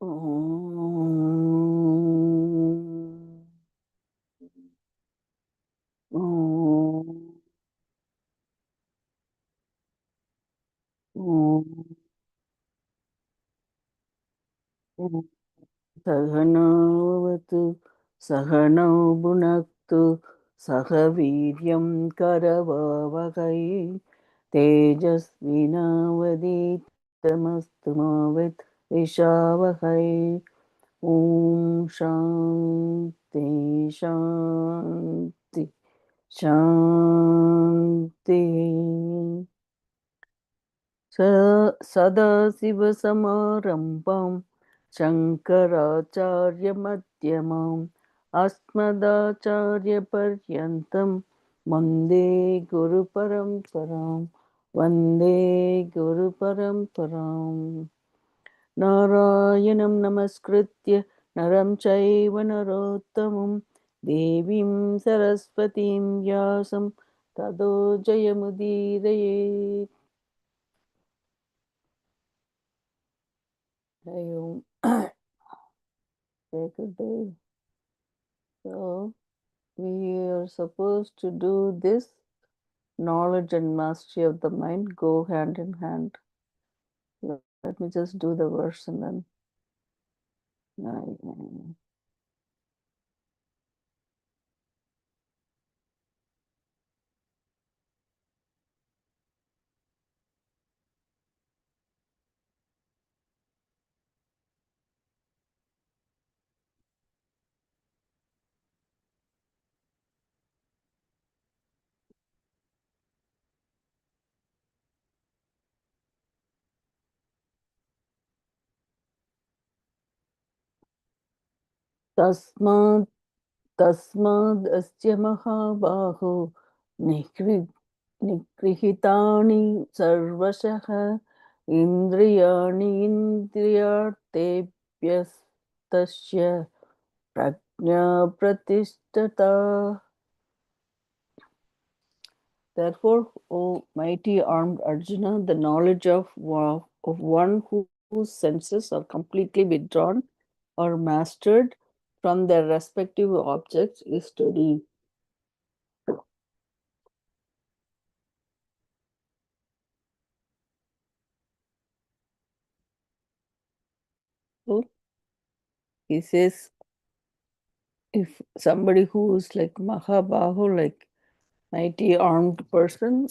Om. Om. Om. Sahanavatu Sahanau Bhunaktu Sahaviryam Karavavakai Tejasvinavaditamastu Mavit Vishavahai. Om Shanti Shanti Shanti. सदाशिवसमारम्भां शङ्कराचार्यमध्यमाम् अस्मदाचार्यपर्यन्तं वन्दे गुरुपरम्परां वन्दे गुरुपरम्पराम् नारायणं नमस्कृत्य नरं चैव नरोत्तमं देवीं सरस्वतीं व्यासं ततो जयमुदीरयेत्. Hariom. Take a day. So we are supposed to do this. Knowledge and mastery of the mind go hand in hand. Let me just do the verse and then. Tasmad Tasmad asya mahabaho nikrihitani sarvashaha indriyani indriyartebhyastasya prajna pratishtata. Therefore, O mighty armed Arjuna, the knowledge of one whose senses are completely withdrawn or mastered from their respective objects is steady. So he says, if somebody who is like Mahabahu, like mighty armed person,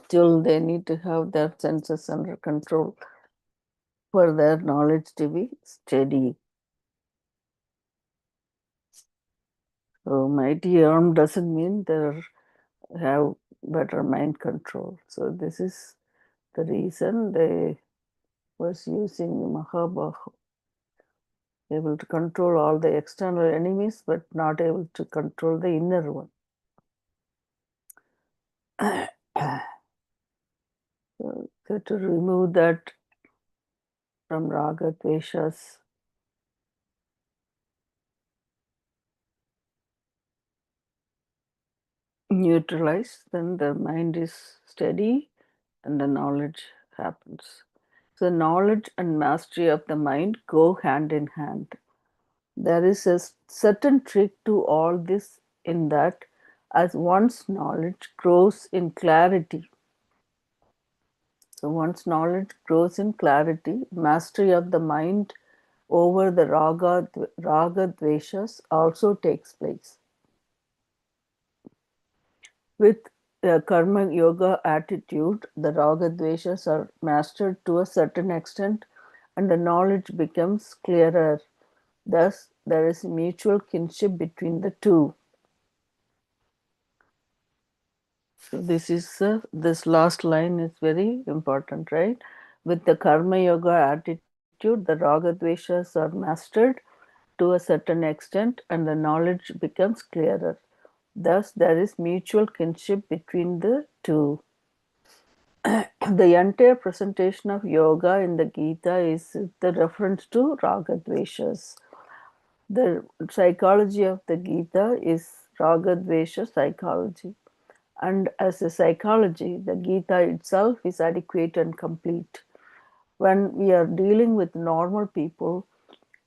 still they need to have their senses under control for their knowledge to be steady. So mighty armed doesn't mean they have better mind control. So this is the reason they was using Mahabahu, able to control all the external enemies, but not able to control the inner one. So to remove that from raga dveshas, neutralized, then the mind is steady and the knowledge happens. So knowledge and mastery of the mind go hand in hand. There is a certain trick to all this in that as one's knowledge grows in clarity, so one's knowledge grows in clarity, mastery of the mind over the raga dveshas also takes place. With a karma yoga attitude, the raga dveshas are mastered to a certain extent and the knowledge becomes clearer. Thus, there is mutual kinship between the two. So this last line is very important, right? With the karma yoga attitude, the raga dveshas are mastered to a certain extent and the knowledge becomes clearer. Thus, there is mutual kinship between the two. The entire presentation of yoga in the Gita is the reference to raga dveshas. The psychology of the Gita is raga dvesha psychology. And as a psychology, the Gita itself is adequate and complete. When we are dealing with normal people,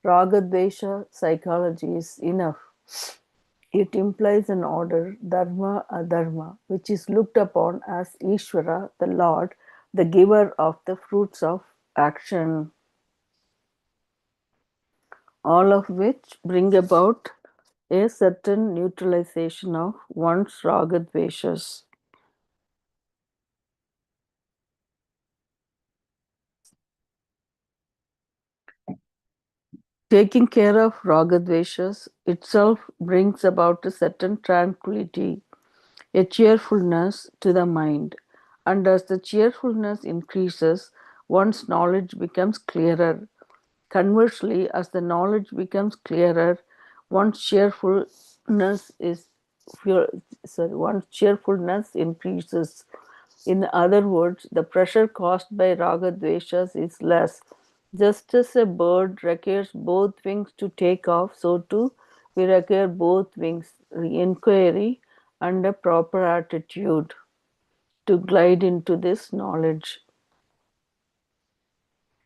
Ragadvesha psychology is enough. It implies an order, dharma, adharma, which is looked upon as Ishvara, the Lord, the giver of the fruits of action, all of which bring about a certain neutralization of one's ragadveshas. Taking care of ragadveshas itself brings about a certain tranquility, a cheerfulness to the mind. And as the cheerfulness increases, one's knowledge becomes clearer. Conversely, as the knowledge becomes clearer, one's cheerfulness is one's cheerfulness increases. In other words, the pressure caused by raga dveshas is less. Just as a bird requires both wings to take off, so too we require both wings, inquiry and a proper attitude to glide into this knowledge.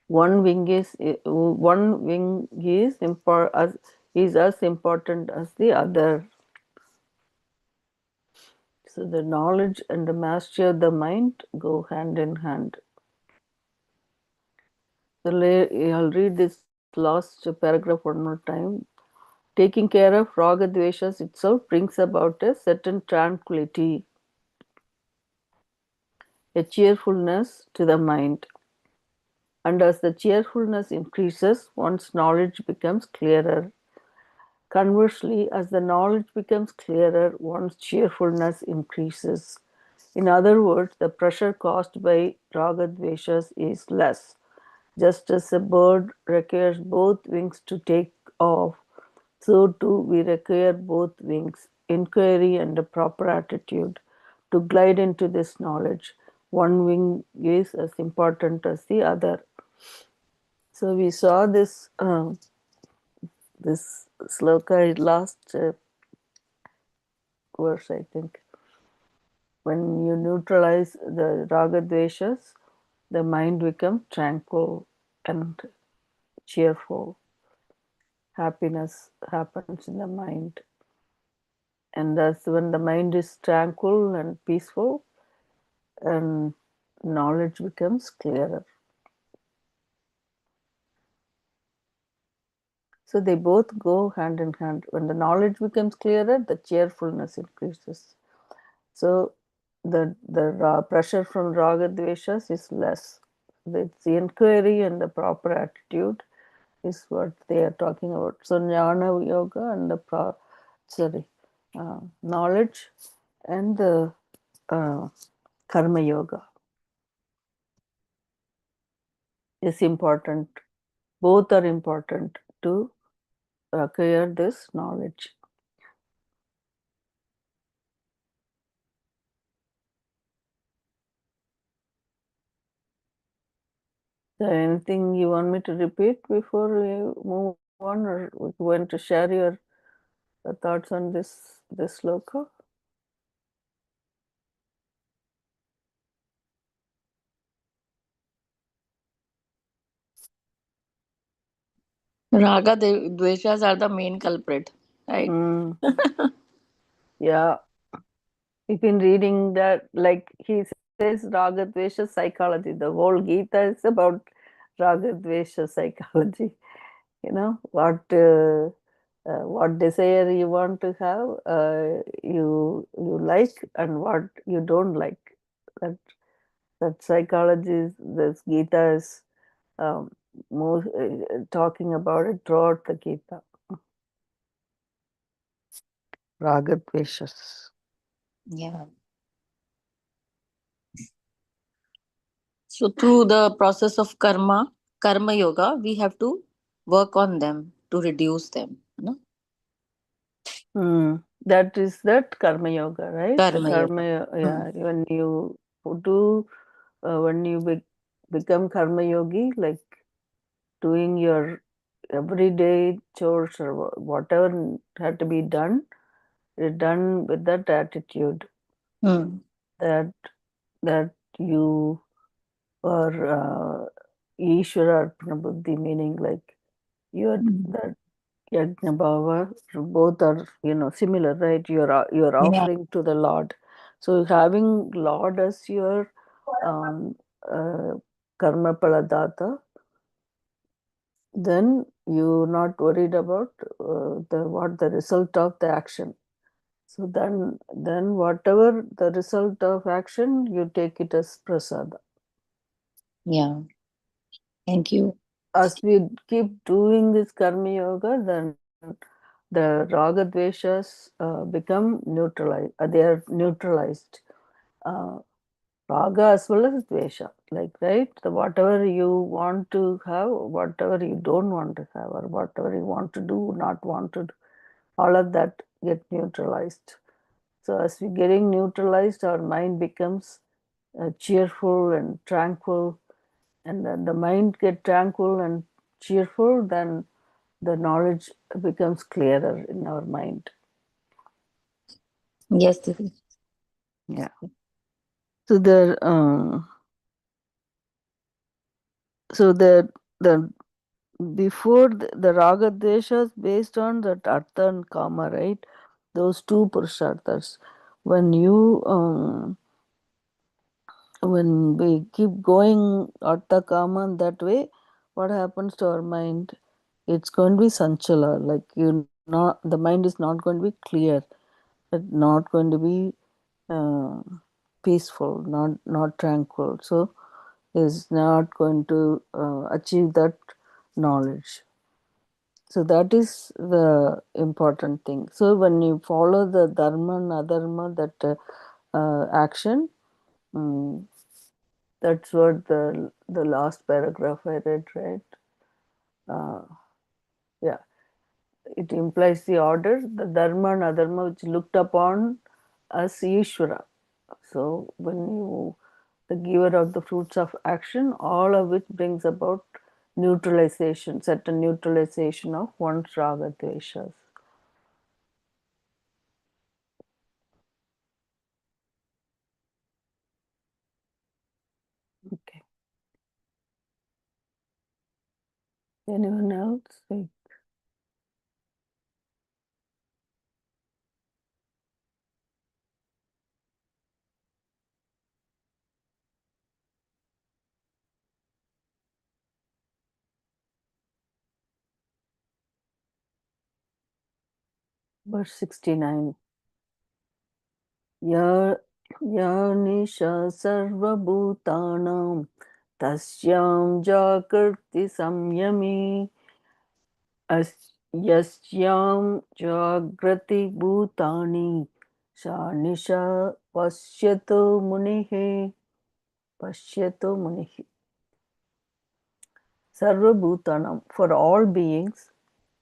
One wing is as important as the other. So the knowledge and the mastery of the mind go hand in hand. So I'll read this last paragraph one more time. Taking care of raga dveshas itself brings about a certain tranquility, a cheerfulness to the mind. And as the cheerfulness increases, one's knowledge becomes clearer. Conversely, as the knowledge becomes clearer, one's cheerfulness increases. In other words, the pressure caused by ragadveshas is less. Just as a bird requires both wings to take off, so too we require both wings, inquiry and a proper attitude to glide into this knowledge. One wing is as important as the other. So we saw this sloka last verse, I think. When you neutralize the raga dveshas, the mind becomes tranquil and cheerful. Happiness happens in the mind. And that's when the mind is tranquil and peaceful, and knowledge becomes clearer. So they both go hand in hand. When the knowledge becomes clearer, the cheerfulness increases. So the pressure from raga dveshas is less. It's the inquiry and the proper attitude is what they are talking about. So jnana yoga and the knowledge and the uh, karma yoga is important. Both are important to acquire this knowledge. So anything you want me to repeat before we move on, or you want to share your thoughts on this sloka? Raga dveshas are the main culprit, right? Mm, yeah, you've been reading that, like he says, Ragadvesha psychology. The whole Gita is about Ragadvesha psychology. What desire you want to have, you like, and what you don't like. That that psychology is, this Gita is um, more talking about it throughout the Gita. Ragadveshas. Yeah. So through the process of karma yoga, we have to work on them to reduce them. No? That is that karma yoga, right? The Karma yoga. karma, Hmm. yeah. Do, when you become karma yogi, like doing your everyday chores or whatever had to be done, is done with that attitude Hmm. that that you are Ishvara Arpana Buddhi, meaning like you're Mm. the Yajna Bhava, both are, similar, right? You're Yeah. offering to the Lord. So having Lord as your um, uh, karma paladata, then you're not worried about the result of the action. So then whatever the result of action, you take it as prasada. Yeah. Thank you. As we keep doing this karma yoga, then the raga dveshas become neutralized. They are neutralized. Uh, Raga as well as dvesha, like, right? The whatever you want to have, whatever you don't want to have, or whatever you want to do, not want to do, all of that get neutralized. So as we're getting neutralized, our mind becomes cheerful and tranquil, and then the mind get tranquil and cheerful, then the knowledge becomes clearer in our mind. Yes, Didi. Yeah. So the before the raga dveshas based on that artha and kama, right? Those two purusharthas. When you when we keep going artha kama in that way, what happens to our mind? It's going to be sanchala, like the mind is not going to be clear, it's not going to be uh, peaceful, not tranquil. So is not going to achieve that knowledge. So that is the important thing. So when you follow the dharma and adharma, that action, um, that's what the last paragraph I read, right? Uh, yeah, it implies the order, the dharma and adharma, which looked upon as Ishvara. So when you, the giver of the fruits of action, all of which brings about neutralization, certain neutralization of one's raga dveshas. Okay. Anyone else? Like, verse 69. Ya ya nisha sarvabhutanam tasyam jakarti samyami यस्यां जाग्रति भूतानि सा निशा पश्यतो मुनिः पश्यतो मुनिः Sarvabhutanam, for all beings,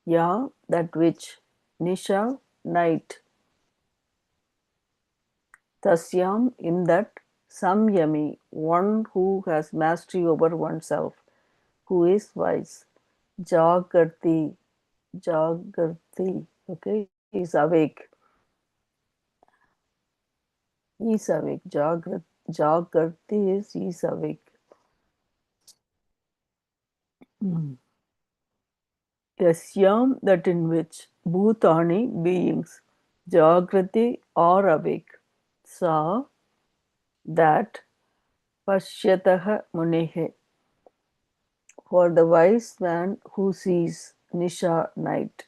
ya, that which, nisha, night, tasyam, in that, samyami, one who has mastery over oneself, who is wise, jagarti, jagarti, okay, is awake, is awake, jagarti is awake. Mm. Yasyam, that in which, bhutani, beings, jagrati, are awake, sa, that, pashyatah munihe, for the wise man who sees, nisha, night.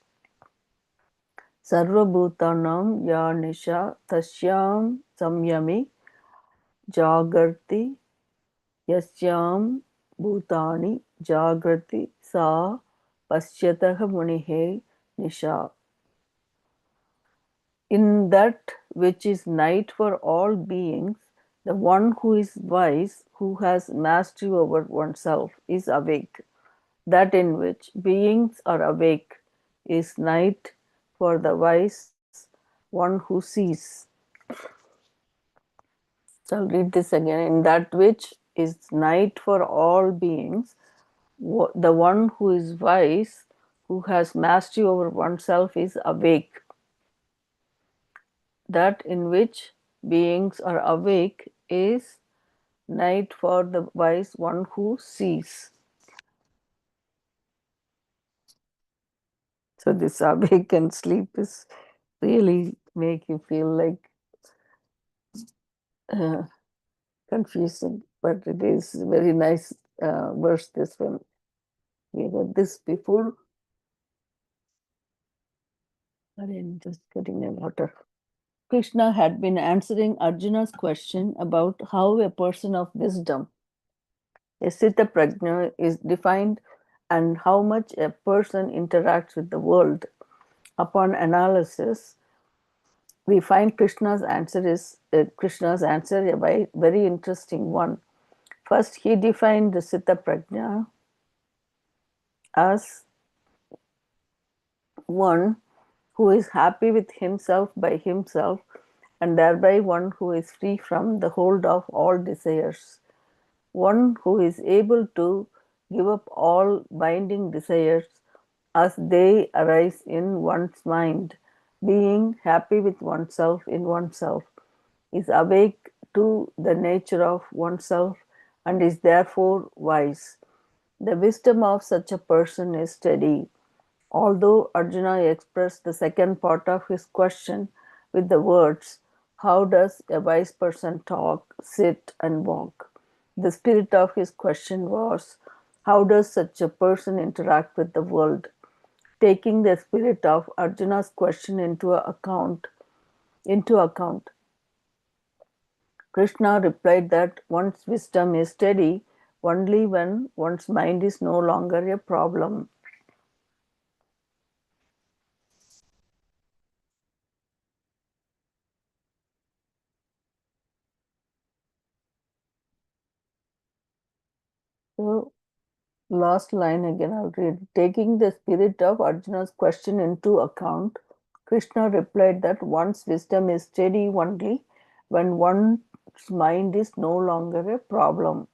Sarvabhutanam ya nisha tasyam samyami jagarti yasyam bhutani jagrati sa pasyatah munihe nisha. In that which is night for all beings, the one who is wise, who has mastery over oneself, is awake. That in which beings are awake is night for the wise, one who sees. So I'll read this again. In that which is night for all beings, the one who is wise, who has mastery over oneself, is awake. That in which beings are awake is night for the wise, one who sees. So this awake and sleep is really make you feel like uh, confusing, but it is very nice verse. This one we read this before. I'm just getting a water. Krishna had been answering Arjuna's question about how a person of wisdom, a Sita Prajna, is defined and how much a person interacts with the world. Upon analysis, we find Krishna's answer a very interesting one. First, he defined the Sita Prajna as one who is happy with himself by himself, and thereby one who is free from the hold of all desires, one who is able to give up all binding desires as they arise in one's mind. Being happy with oneself in oneself is awake to the nature of oneself and is therefore wise. The wisdom of such a person is steady. Although Arjuna expressed the second part of his question with the words, "How does a wise person talk, sit, and walk?" The spirit of his question was, "How does such a person interact with the world?" Taking the spirit of Arjuna's question into account, Krishna replied that one's wisdom is steady only when one's mind is no longer a problem. So, last line again, I'll read. Taking the spirit of Arjuna's question into account, Krishna replied that one's wisdom is steady only when one's mind is no longer a problem.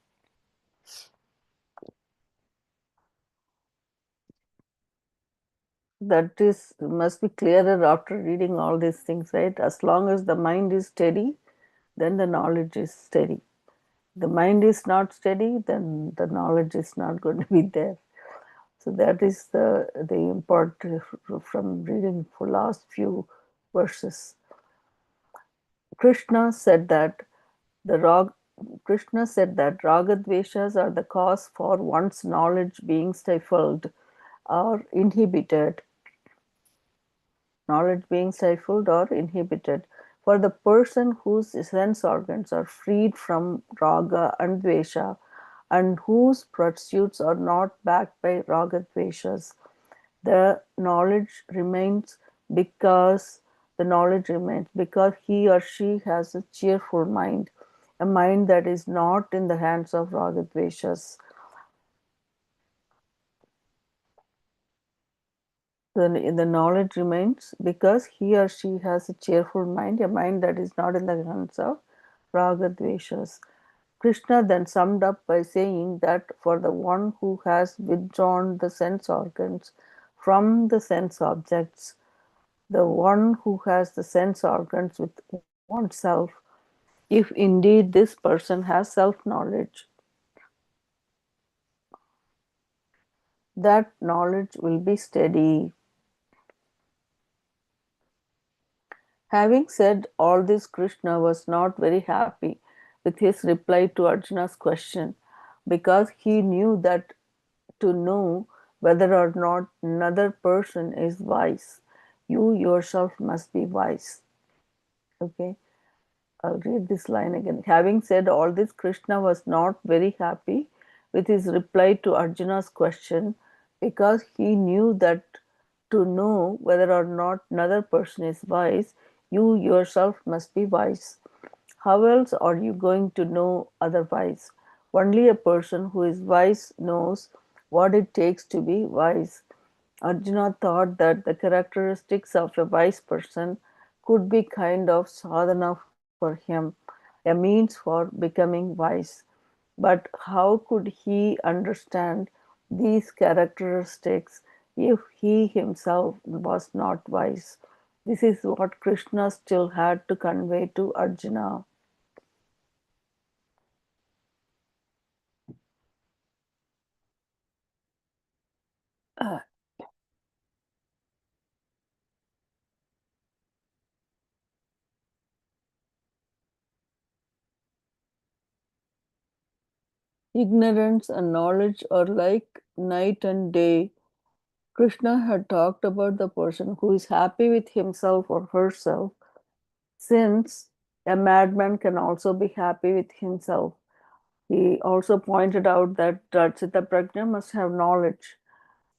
That is must be clearer after reading all these things, right? As long as the mind is steady, then the knowledge is steady. The mind is not steady, then the knowledge is not going to be there. So that is the import from reading for last few verses. Krishna said that the rag, Krishna said that ragadveshas are the cause for one's knowledge being stifled or inhibited. Knowledge being stifled or inhibited. For the person whose sense organs are freed from raga and dvesha, and whose pursuits are not backed by raga dveshas, the knowledge remains because because he or she has a cheerful mind, a mind that is not in the hands of ragadveshas. The knowledge remains because he or she has a cheerful mind, a mind that is not in the hands of ragadveshas. Krishna then summed up by saying that for the one who has withdrawn the sense organs from the sense objects, the one who has the sense organs with oneself, if indeed this person has self knowledge, that knowledge will be steady. Having said all this, Krishna was not very happy with his reply to Arjuna's question because he knew that to know whether or not another person is wise, you yourself must be wise. Okay, I'll read this line again. Having said all this, Krishna was not very happy with his reply to Arjuna's question because he knew that to know whether or not another person is wise, you yourself must be wise. How else are you going to know otherwise? Only a person who is wise knows what it takes to be wise. Arjuna thought that the characteristics of a wise person could be kind of sadhana for him, a means for becoming wise. But how could he understand these characteristics if he himself was not wise? This is what Krishna still had to convey to Arjuna. Ignorance and knowledge are like night and day. Krishna had talked about the person who is happy with himself or herself, since a madman can also be happy with himself. He also pointed out that Chitta must have knowledge,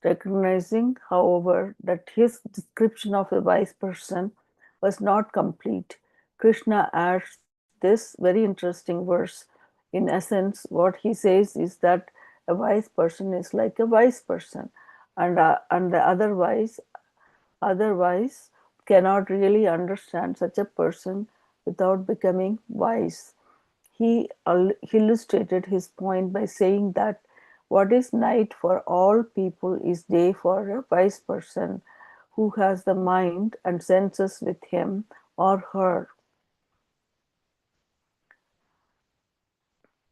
recognizing, however, that his description of a wise person was not complete. Krishna adds this very interesting verse. In essence, what he says is that a wise person is like a wise person, and the otherwise cannot really understand such a person without becoming wise. He illustrated his point by saying that what is night for all people is day for a wise person who has the mind and senses with him or her.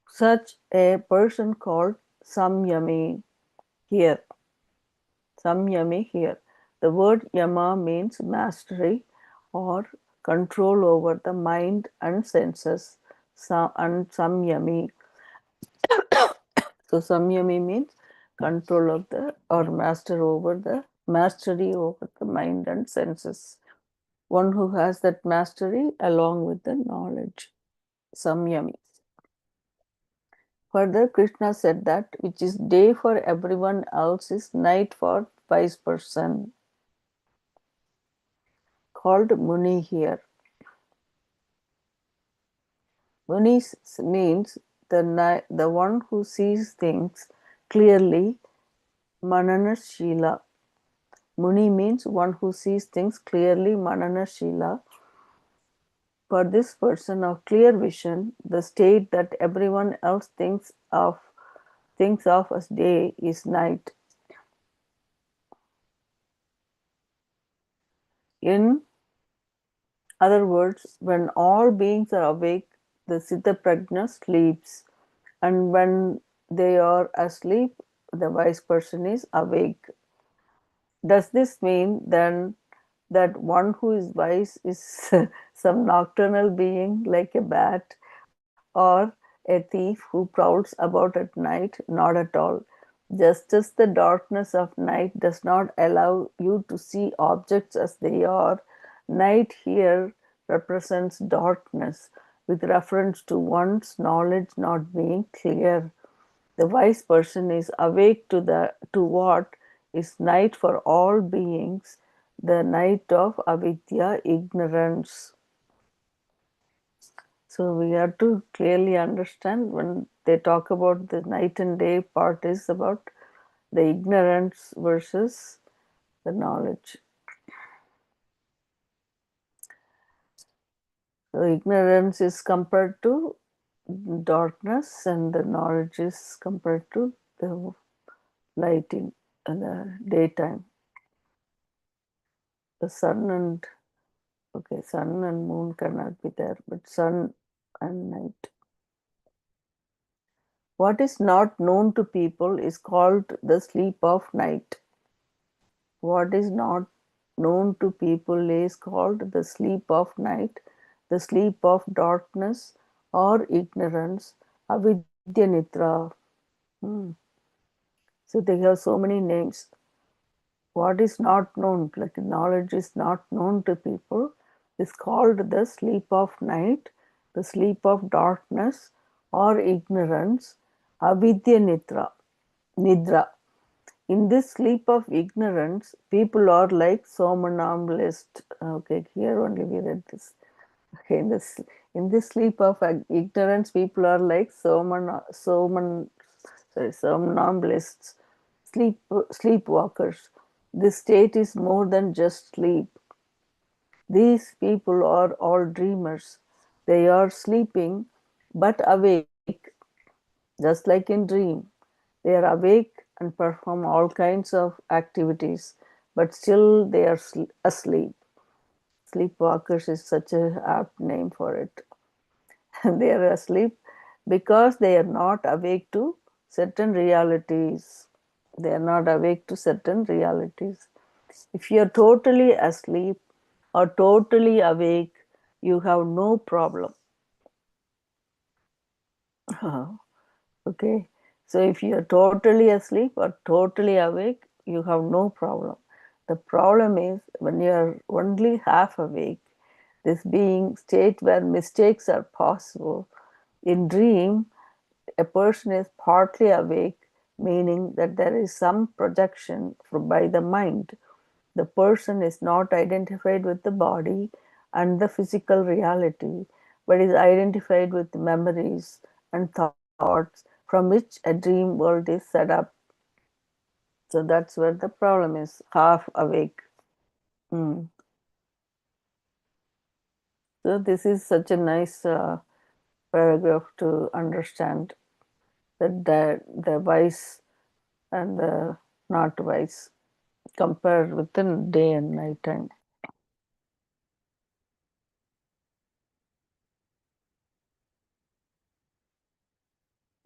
Such a person called Samyami here. Samyami here. The word yama means mastery or control over the mind and senses. And samyami. So samyami means control of the or mastery over the mind and senses. One who has that mastery along with the knowledge. Samyami. Further, Krishna said that which is day for everyone else is night for wise person, called Muni here. Muni means the one who sees things clearly, Manana Shila. Muni means one who sees things clearly, Manana Shila. For this person of clear vision, the state that everyone else thinks of as day is night. In other words, when all beings are awake, the Siddha Prajna sleeps, and when they are asleep, the wise person is awake. Does this mean then that one who is wise is some nocturnal being like a bat or a thief who prowls about at night? Not at all. Just as the darkness of night does not allow you to see objects as they are, night here represents darkness with reference to one's knowledge not being clear. The wise person is awake to what is night for all beings, the night of avidya, ignorance. So we have to clearly understand when they talk about the night and day part is about the ignorance versus the knowledge. So ignorance is compared to darkness, and the knowledge is compared to the lighting in the daytime. The sun and okay, sun and moon cannot be there, but sun and night. What is not known to people is called the sleep of night. What is not known to people is called the sleep of night, the sleep of darkness or ignorance, avidya nitra. Hmm. So they have so many names. What is not known, like knowledge is not known to people, is called the sleep of night, the sleep of darkness or ignorance, avidya nidra. In this sleep of ignorance, people are like somnambulist. Okay, here only we read this. Okay, in this sleep of ignorance, people are like somnambulists, sleepwalkers. This state is more than just sleep. These people are all dreamers. They are sleeping but awake, just like in dream. They are awake and perform all kinds of activities, but still they are asleep. Sleepwalkers is such a apt name for it. They are asleep because they are not awake to certain realities. They are not awake to certain realities. If you are totally asleep or totally awake, you have no problem. Okay. So if you are totally asleep or totally awake, you have no problem. The problem is when you are only half awake, this being state where mistakes are possible. In dream, a person is partly awake, meaning that there is some projection by the mind. The person is not identified with the body and the physical reality, but is identified with memories and thoughts from which a dream world is set up. So that's where the problem is, half awake. Mm. So this is such a nice paragraph to understand that the wise and the not wise compare within day and night time.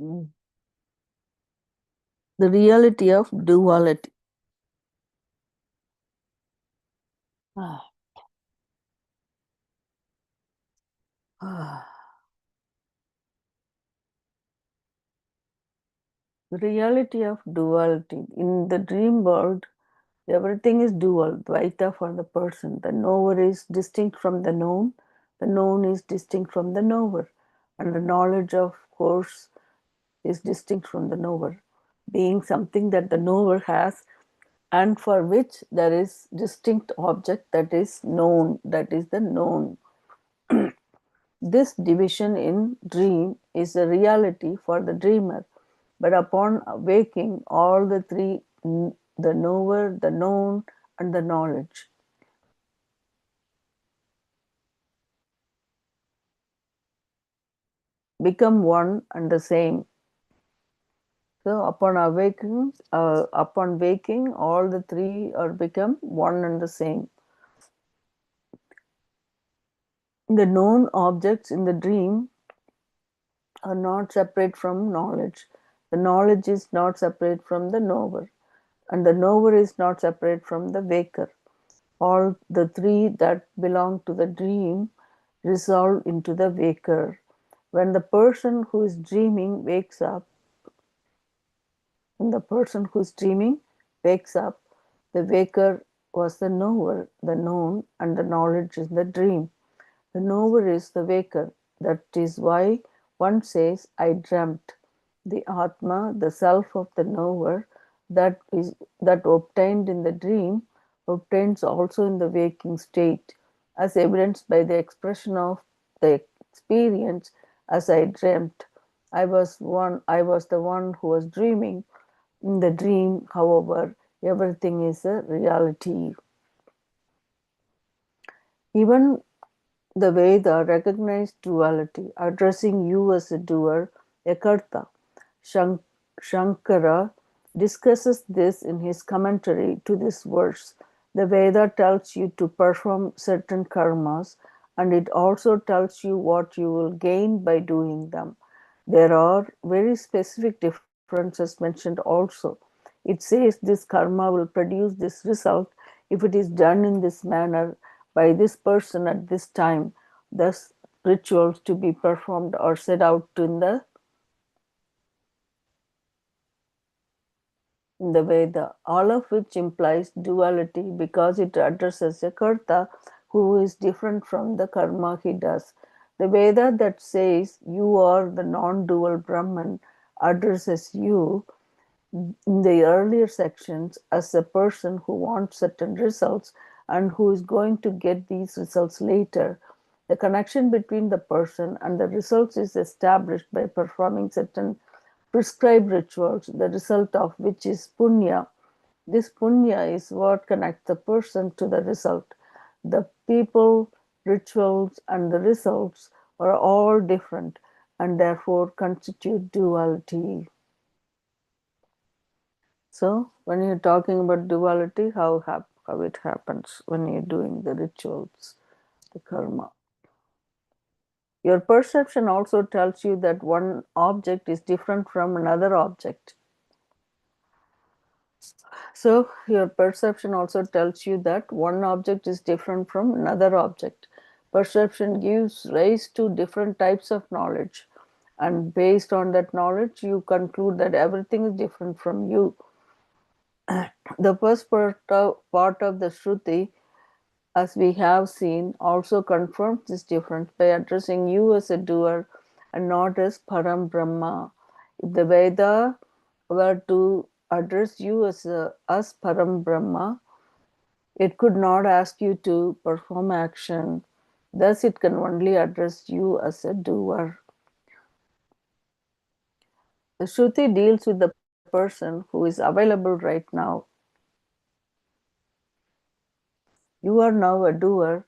Mm. The reality of duality. Ah, ah. The reality of duality. In the dream world, everything is dual, Dvaita for the person. The knower is distinct from the known is distinct from the knower, and the knowledge, of course, is distinct from the knower, being something that the knower has and for which there is distinct object that is known, that is the known. This division in dream is a reality for the dreamer, but upon waking, all the three, the knower, the known, and the knowledge, become one and the same. So upon waking, all the three are become one and the same. The known objects in the dream are not separate from knowledge. The knowledge is not separate from the knower, and the knower is not separate from the waker. All the three that belong to the dream resolve into the waker. When the person who is dreaming wakes up, when the person who is dreaming wakes up, the waker was the knower, the known, and the knowledge is the dream. The knower is the waker. That is why one says, I dreamt. The Atma, the self of the knower, that obtained in the dream, obtains also in the waking state, as evidenced by the expression of the experience as I dreamt. I was the one who was dreaming. In the dream, however, everything is a reality. Even the Veda recognized duality, addressing you as a doer, a karta. Shankara discusses this in his commentary to this verse. The Veda tells you to perform certain karmas, and it also tells you what you will gain by doing them. There are very specific differences mentioned also. It says this karma will produce this result if it is done in this manner by this person at this time. Thus, rituals to be performed are set out in the Veda, all of which implies duality because it addresses a karta who is different from the karma he does. The Veda that says you are the non dual Brahman addresses you in the earlier sections as a person who wants certain results and who is going to get these results later. The connection between the person and the results is established by performing certain prescribed rituals, the result of which is punya. This punya is what connects the person to the result. The people, rituals, and the results are all different and therefore constitute duality. So, when you're talking about duality, how it happens when you're doing the rituals, the karma. Your perception also tells you that one object is different from another object. So, your perception also tells you that one object is different from another object. Perception gives rise to different types of knowledge, and based on that knowledge you conclude that everything is different from you. The first part of the Shruti, as we have seen, also confirms this difference by addressing you as a doer and not as Param Brahma. If the Veda were to address you as Param Brahma, it could not ask you to perform action. Thus, it can only address you as a doer. The Shruti deals with the person who is available right now. You are now a doer,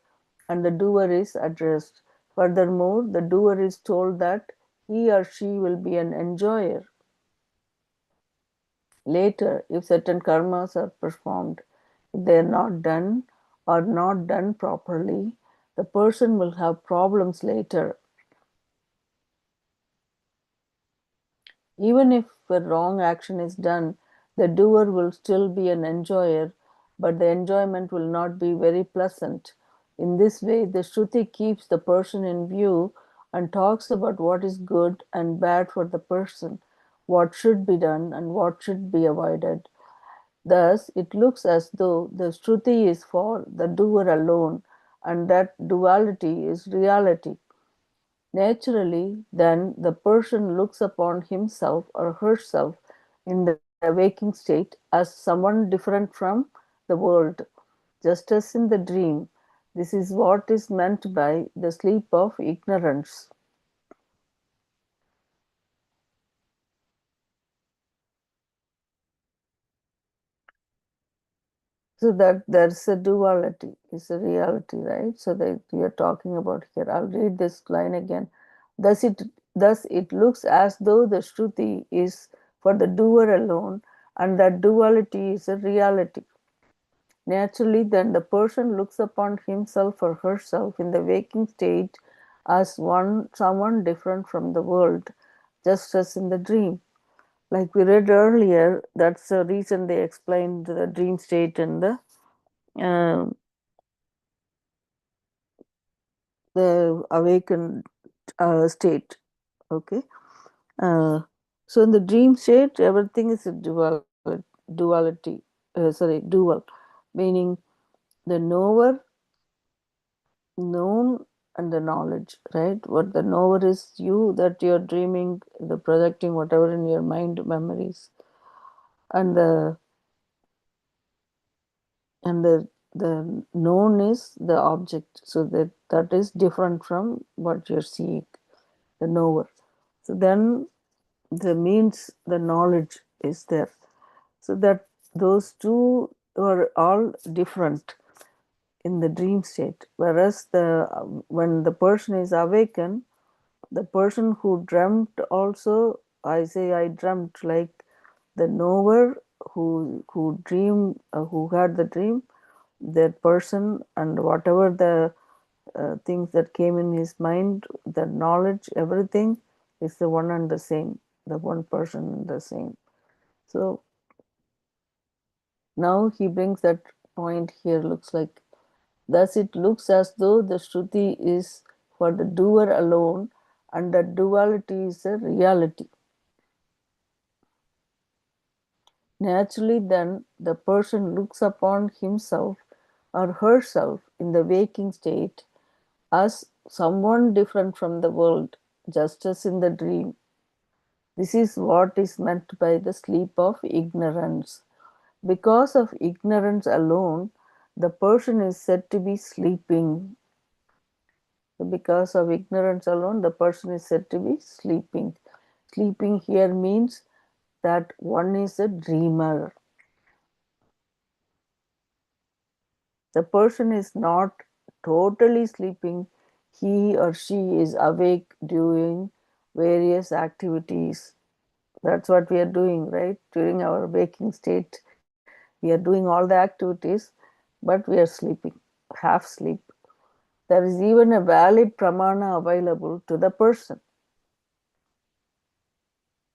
and the doer is addressed. Furthermore, the doer is told that he or she will be an enjoyer later if certain karmas are performed. If they are not done or not done properly, the person will have problems later. Even if a wrong action is done, the doer will still be an enjoyer, but the enjoyment will not be very pleasant. In this way, the Shruti keeps the person in view and talks about what is good and bad for the person, what should be done and what should be avoided. Thus, it looks as though the Shruti is for the doer alone, and that duality is reality. Naturally, then, the person looks upon himself or herself in the waking state as someone different from the world, just as in the dream. This is what is meant by the sleep of ignorance. So that there's a duality, is a reality, right? So that we are talking about here. I'll read this line again. Thus it thus it looks as though the Shruti is for the doer alone, and that duality is a reality. Naturally, then the person looks upon himself or herself in the waking state as someone different from the world, just as in the dream. Like we read earlier, that's the reason they explained the dream state and uh, the awakened state. Okay. Uh, so in the dream state, everything is a duality. Dual, meaning the knower, known, and the knowledge. Right. What the knower is you that you're dreaming, the projecting whatever in your mind memories, and the known is the object. So that is different from what you're seeing, the knower. So then the means, the knowledge is there, so that those two are all different in the dream state. Whereas the when the person is awakened, the person who dreamt also, I say I dreamt, like the knower who dream who had the dream, that person, and whatever the things that came in his mind, the knowledge, everything is the one and the same, the one person and the same. So now he brings that point here, looks like, thus it looks as though the Shruti is for the doer alone, and that duality is a reality. Naturally, then, the person looks upon himself or herself in the waking state as someone different from the world, just as in the dream. This is what is meant by the sleep of ignorance. Because of ignorance alone, the person is said to be sleeping. So because of ignorance alone, the person is said to be sleeping. Sleeping here means that one is a dreamer. The person is not totally sleeping, he or she is awake doing various activities. That's what we are doing, right? During our waking state, we are doing all the activities, but we are sleeping, half sleep. There is even a valid pramana available to the person.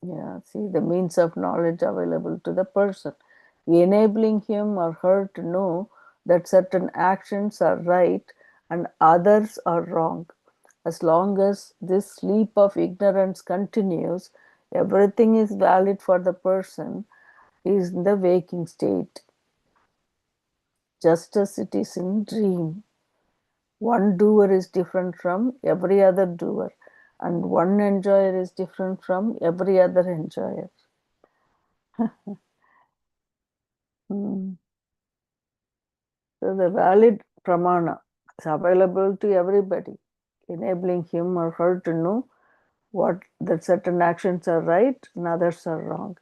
Yeah, see, the means of knowledge available to the person, enabling him or her to know that certain actions are right and others are wrong. As long as this sleep of ignorance continues, everything is valid for the person is in the waking state, just as it is in dream. One doer is different from every other doer, and one enjoyer is different from every other enjoyer. Hmm. So the valid pramana is available to everybody, enabling him or her to know what that certain actions are right and others are wrong.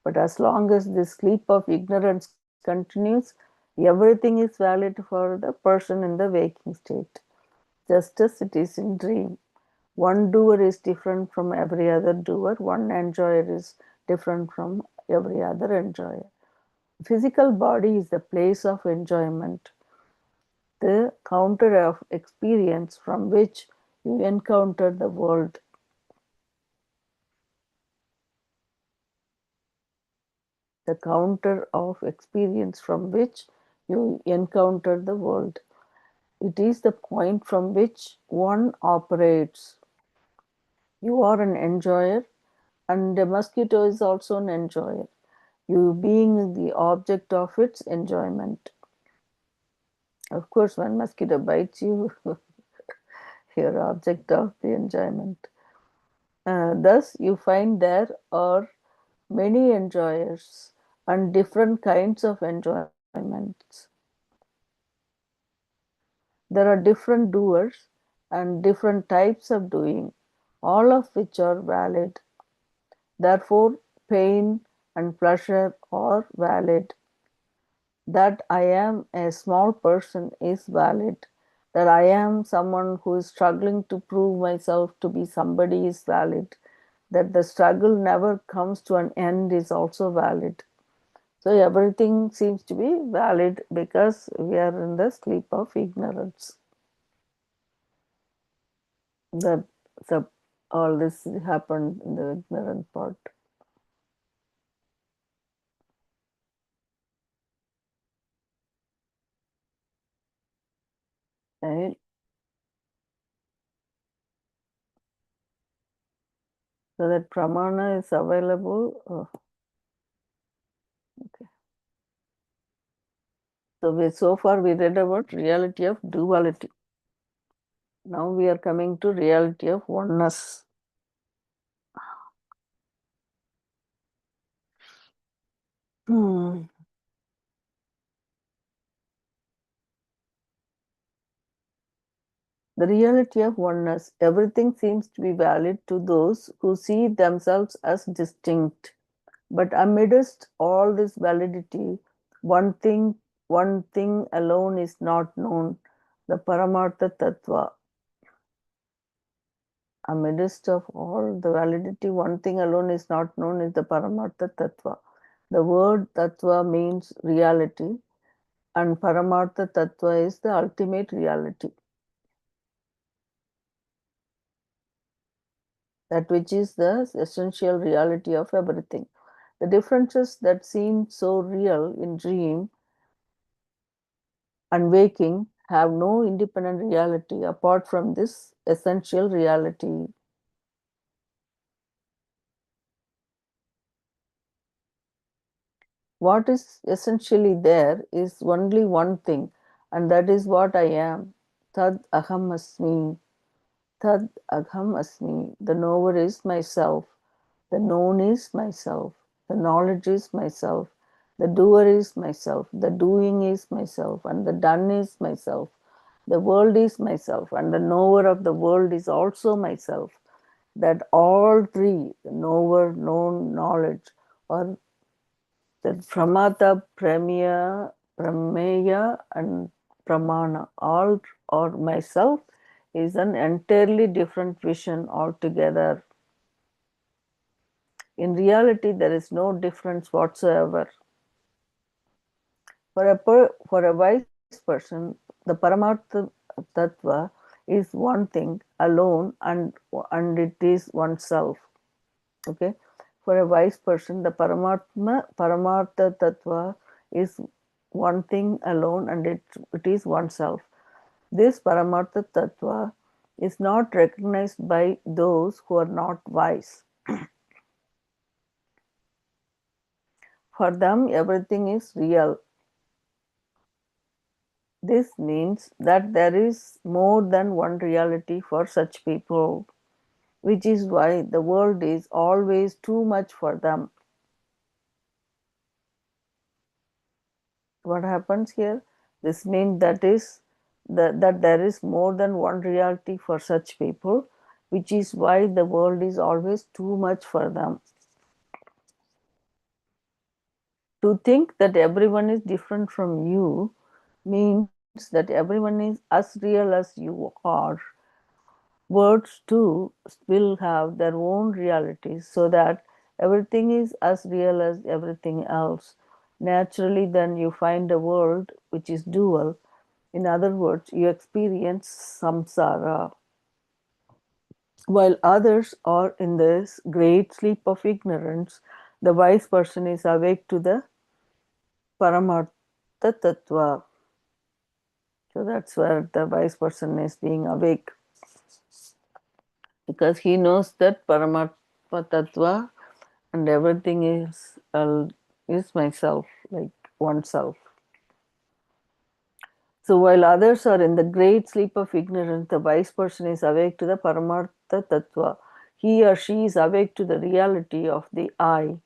But as long as this sleep of ignorance continues, everything is valid for the person in the waking state, just as it is in dream. One doer is different from every other doer, one enjoyer is different from every other enjoyer. Physical body is the place of enjoyment, the counter of experience from which you encounter the world. The counter of experience from which you encounter the world. It is the point from which one operates. You are an enjoyer, and a mosquito is also an enjoyer, you being the object of its enjoyment. Of course, when mosquito bites you, you're object of the enjoyment. Thus, you find there are many enjoyers and different kinds of enjoyments. There are different doers and different types of doing, all of which are valid. Therefore, pain and pleasure are valid. That I am a small person is valid. That I am someone who is struggling to prove myself to be somebody is valid. That the struggle never comes to an end is also valid. So everything seems to be valid because we are in the sleep of ignorance. That the, all this happened in the ignorant part. Right? So that pramana is available. Okay. So far we read about reality of duality. Now we are coming to reality of oneness. Hmm. The reality of oneness. Everything seems to be valid to those who see themselves as distinct. But amidst all this validity, one thing alone is not known, the Paramartha Tattva. Amidst of all the validity, one thing alone is not known is the Paramartha Tattva. The word Tattva means reality, and Paramartha Tattva is the ultimate reality, that which is the essential reality of everything. The differences that seem so real in dream and waking have no independent reality apart from this essential reality. What is essentially there is only one thing, and that is what I am. Tad aham asmi. Tad aham asmi. The knower is myself. The known is myself. The knowledge is myself. The doer is myself. The doing is myself. And the done is myself. The world is myself. And the knower of the world is also myself. That all three, the knower, known, knowledge, or the pramata, prameya, and pramana, all or myself, is an entirely different vision altogether. In reality, there is no difference whatsoever. For a wise person, the Paramartha Tattva is one thing alone, and it is oneself. Okay? For a wise person, the Paramartha Tattva is one thing alone, and it is oneself. This Paramartha Tattva is not recognized by those who are not wise. For them, everything is real. This means that there is more than one reality for such people, which is why the world is always too much for them. What happens here? This means that there is more than one reality for such people, which is why the world is always too much for them. To think that everyone is different from you means that everyone is as real as you are. Words too will have their own realities, so that everything is as real as everything else. Naturally, then you find a world which is dual. In other words, you experience samsara, while others are in this great sleep of ignorance. The wise person is awake to the Paramartha Tattva. So that's where the wise person is being awake, because he knows that Paramatma Tattva and everything is myself, like oneself. So while others are in the great sleep of ignorance, the wise person is awake to the Paramartha Tattva. He or she is awake to the reality of the I,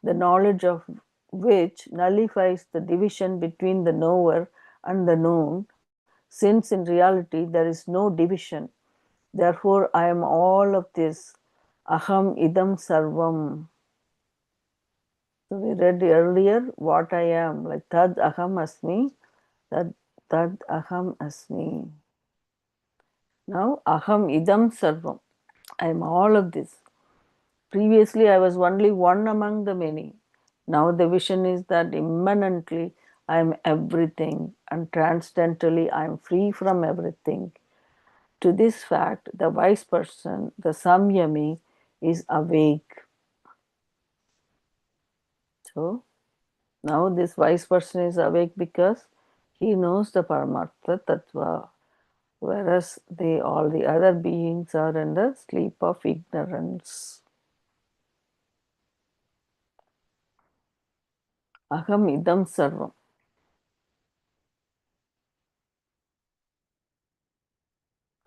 the knowledge of which nullifies the division between the knower and the known, since in reality there is no division. Therefore, I am all of this. Aham idam sarvam. So we read earlier what I am, like tad aham asmi, tad aham asmi. Now aham idam sarvam. I am all of this. Previously, I was only one among the many. Now the vision is that immanently I am everything, and transcendentally I am free from everything. To this fact, the wise person, the samyami, is awake. So now this wise person is awake because he knows the Paramartha Tattva, whereas all the other beings are in the sleep of ignorance. Aham idam sarvam.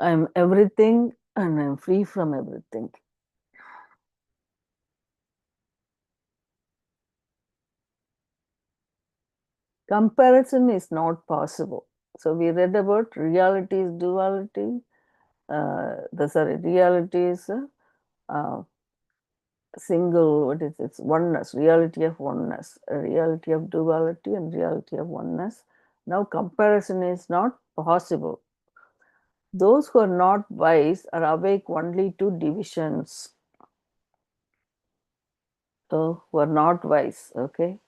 I am everything and I am free from everything. Comparison is not possible. So we read about reality is duality. Reality is single. What is it? It's oneness. Reality of oneness. A reality of duality and reality of oneness. Now comparison is not possible. Those who are not wise are awake only to divisions. So who are not wise, okay,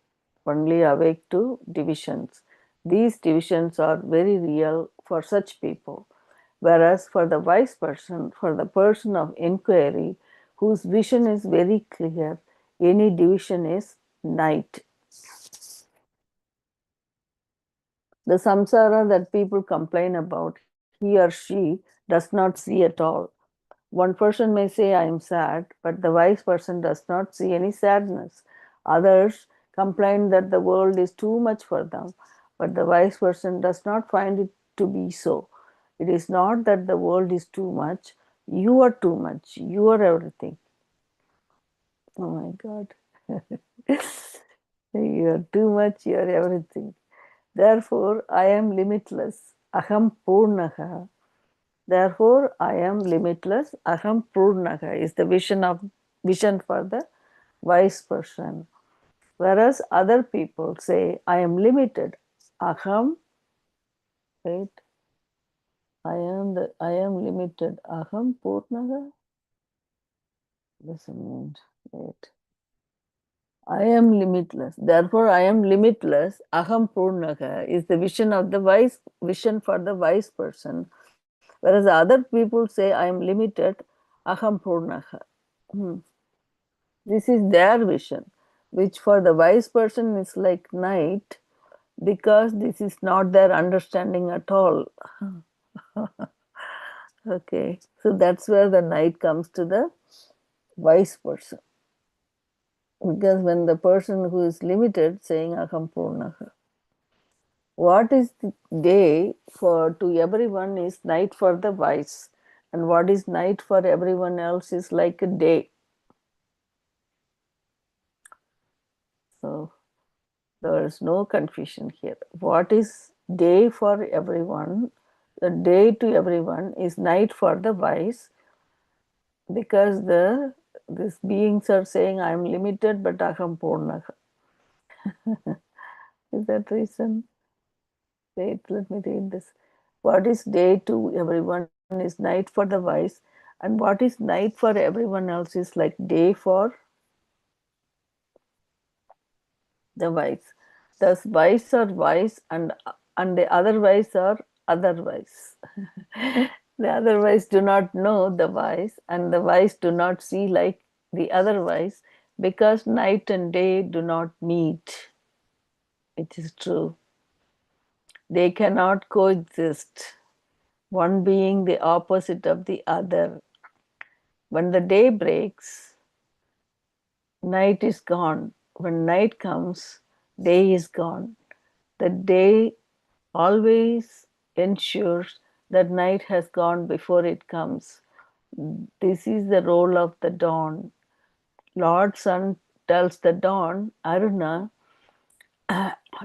only awake to divisions. These divisions are very real for such people. Whereas for the wise person, for the person of inquiry, whose vision is very clear, any division is night. The samsara that people complain about, he or she does not see at all. One person may say, I am sad, but the wise person does not see any sadness. Others complain that the world is too much for them, but the wise person does not find it to be so. It is not that the world is too much, you are too much, you are everything. Oh my God. You are too much, you are everything. Therefore, I am limitless. Aham Purnaha. Therefore, I am limitless. Aham Purnaha is the vision for the wise person. Whereas other people say, I am limited. Aham, wait, I am limited. Aham Purnaha doesn't mean, wait. I am limitless. Therefore, I am limitless. Aham Purnaha is the vision for the wise person. Whereas other people say, I am limited. Aham Purnaha. Hmm. This is their vision, which for the wise person is like night, because this is not their understanding at all. Okay, so that's where the night comes to the wise person. Because when the person who is limited saying aham purnaha, what is the day for to everyone is night for the wise, and what is night for everyone else is like a day. So there is no confusion here. What is day for everyone, the day to everyone is night for the wise, because the these beings are saying I am limited but aham purnaha. Is that reason? Wait, let me read this. What is day to everyone is night for the wise, and what is night for everyone else is like day for the wise. Thus, wise are wise, and the otherwise are otherwise. The otherwise do not know the wise, and the wise do not see like the otherwise, because night and day do not meet. It is true. They cannot coexist, one being the opposite of the other. When the day breaks, night is gone. When night comes, day is gone. The day always ensures that night has gone before it comes. This is the role of the dawn. Lord Sun tells the dawn, Aruna,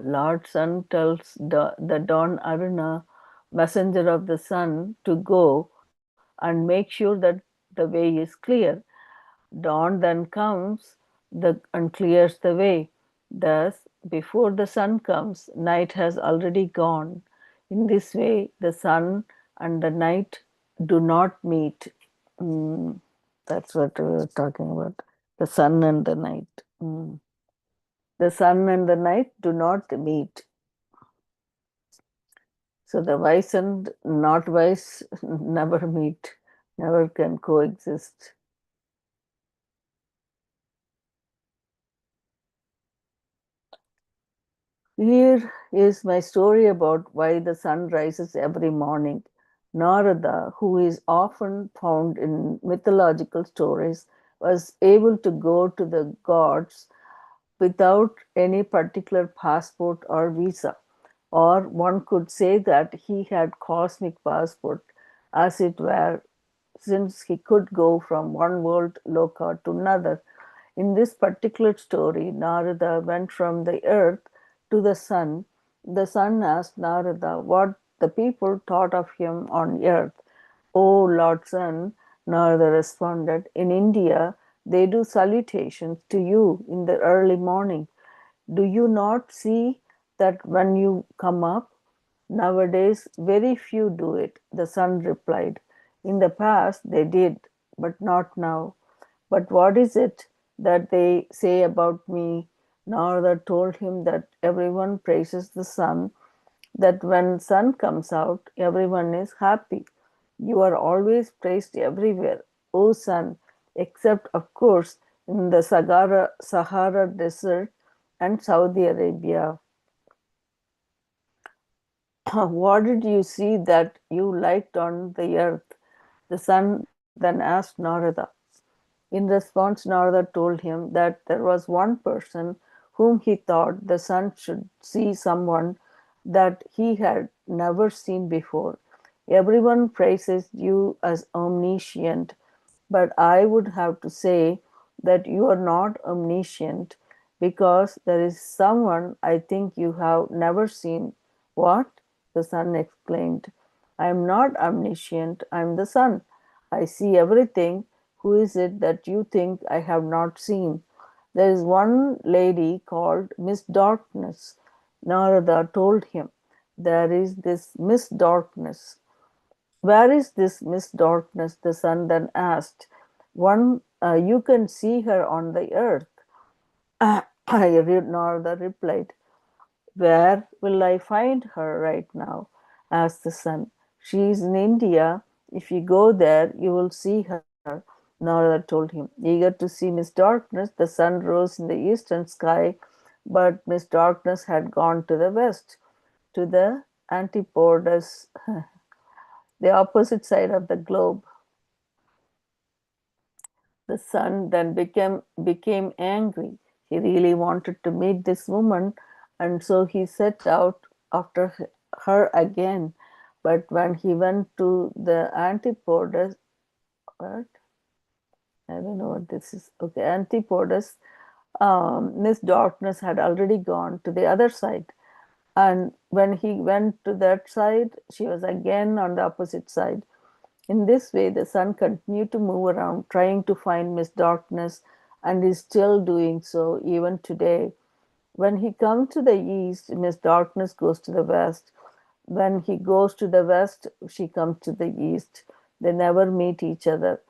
Lord Sun tells the dawn Aruna, messenger of the sun, to go and make sure that the way is clear. Dawn then comes and clears the way. Thus, before the sun comes, night has already gone. In this way, the sun and the night do not meet. Mm, that's what we were talking about. The sun and the night. The sun and the night do not meet. So the wise and not wise never meet, never can coexist. Here is my story about why the sun rises every morning. Narada, who is often found in mythological stories, was able to go to the gods without any particular passport or visa. Or one could say that he had cosmic passport, as it were, since he could go from one world loka to another. In this particular story, Narada went from the earth to the sun. The sun asked Narada what the people thought of him on earth. "O Lord Sun," Narada responded, "in India they do salutations to you in the early morning. Do you not see that when you come up? Nowadays, very few do it," the sun replied. "In the past, they did, but not now. But what is it that they say about me?" Narada told him that everyone praises the sun, that when sun comes out, everyone is happy. "You are always praised everywhere, O sun, except, of course, in the Sahara Desert and Saudi Arabia." "What did you see that you liked on the earth?" the sun then asked Narada. In response, Narada told him that there was one person whom he thought the sun should see, someone that he had never seen before. "Everyone praises you as omniscient, but I would have to say that you are not omniscient, because there is someone I think you have never seen." "What?" the sun exclaimed. "I am not omniscient, I am the sun. I see everything. Who is it that you think I have not seen?" "There is one lady called Miss Darkness," Narada told him. "There is this Miss Darkness." "Where is this Miss Darkness?" the sun then asked. "One, you can see her on the earth." Narada replied. "Where will I find her right now?" asked the sun. "She is in India. If you go there, you will see her," Narada told him. Eager to see Miss Darkness, the sun rose in the eastern sky, but Miss Darkness had gone to the west, to the antipodes. the opposite side of the globe. The son then became angry. He really wanted to meet this woman, and so he set out after her again. But when he went to the antipodes, what? I don't know what this is. Okay, antipodes. Miss Darkness had already gone to the other side, and when he went to that side, she was again on the opposite side. In this way, the sun continued to move around, trying to find Miss Darkness, and is still doing so even today. When he comes to the east, Miss Darkness goes to the west. When he goes to the west, she comes to the east. They never meet each other.